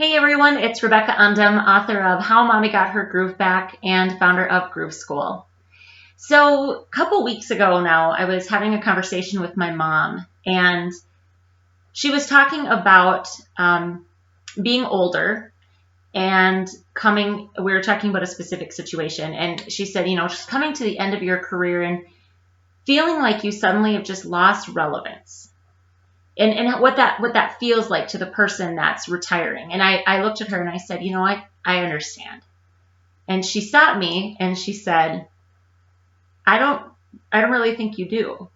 Hey everyone, it's Rebecca Undum, author of How Mommy Got Her Groove Back and founder of Groove School. So a couple weeks ago now, I was having a conversation with my mom, and she was talking about being older and we were talking about a specific situation, and she said, just coming to the end of your career and feeling like you suddenly have just lost relevance. And what that feels like to the person that's retiring. And I looked at her and I said, I understand. And she stopped me and she said, I don't really think you do.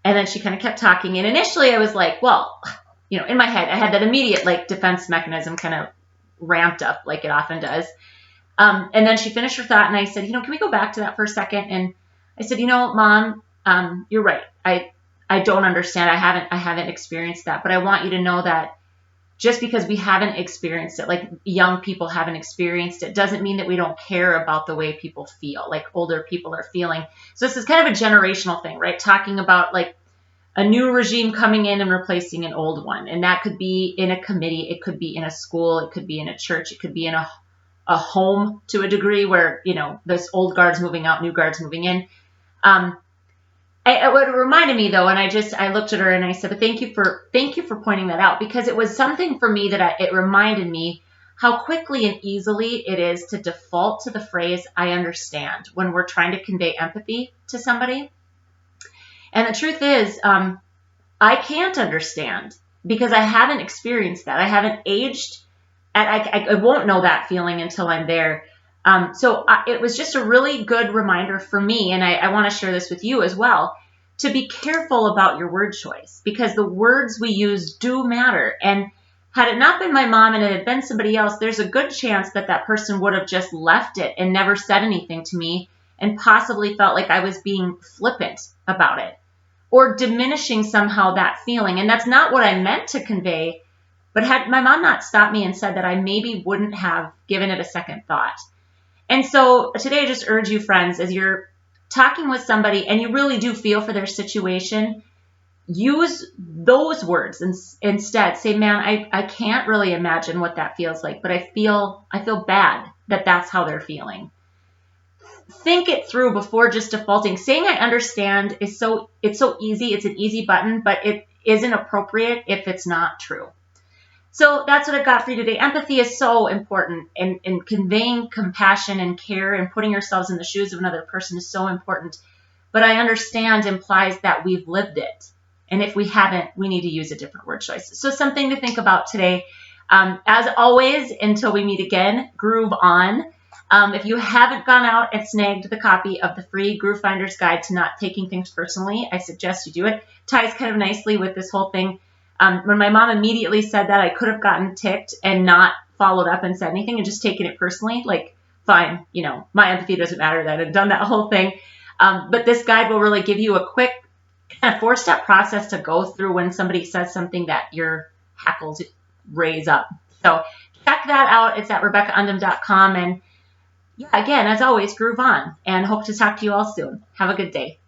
And then she kind of kept talking. And initially I was like, well, in my head, I had that immediate defense mechanism kind of ramped up like it often does. And then she finished her thought and I said, can we go back to that for a second? And I said, Mom, you're right. I don't understand. I haven't experienced that, but I want you to know that just because we haven't experienced it, like young people haven't experienced it, doesn't mean that we don't care about the way people feel, like older people are feeling. So this is kind of a generational thing, right? Talking about like a new regime coming in and replacing an old one. And that could be in a committee. It could be in a school. It could be in a church. It could be in a home to a degree where, this old guard's moving out, new guard's moving in. What reminded me though, and I looked at her and I said, but thank you for pointing that out, because it was something for me that it reminded me how quickly and easily it is to default to the phrase, I understand, when we're trying to convey empathy to somebody. And the truth is, I can't understand because I haven't experienced that. I haven't aged, and I won't know that feeling until I'm there. So it was just a really good reminder for me, and I want to share this with you as well, to be careful about your word choice, because the words we use do matter. And had it not been my mom and it had been somebody else, there's a good chance that person would have just left it and never said anything to me and possibly felt like I was being flippant about it or diminishing somehow that feeling. And that's not what I meant to convey. But had my mom not stopped me and said that, I maybe wouldn't have given it a second thought. And so today I just urge you, friends, as you're talking with somebody and you really do feel for their situation, use those words instead. Say, man, I can't really imagine what that feels like, but I feel bad that that's how they're feeling. Think it through before just defaulting. Saying I understand it's so easy. It's an easy button, but it isn't appropriate if it's not true. So that's what I've got for you today. Empathy is so important, and conveying compassion and care and putting yourselves in the shoes of another person is so important. But I understand implies that we've lived it. And if we haven't, we need to use a different word choice. So something to think about today. As always, until we meet again, groove on. If you haven't gone out and snagged the copy of the free Groove Finder's Guide to Not Taking Things Personally, I suggest you do it. Ties kind of nicely with this whole thing. When my mom immediately said that, I could have gotten ticked and not followed up and said anything and just taken it personally. Like, fine, my empathy doesn't matter then, and done that whole thing. But this guide will really give you a quick kind of 4-step process to go through when somebody says something that your hackles raise up. So check that out. It's at RebeccaUndum.com. And yeah, again, as always, groove on, and hope to talk to you all soon. Have a good day.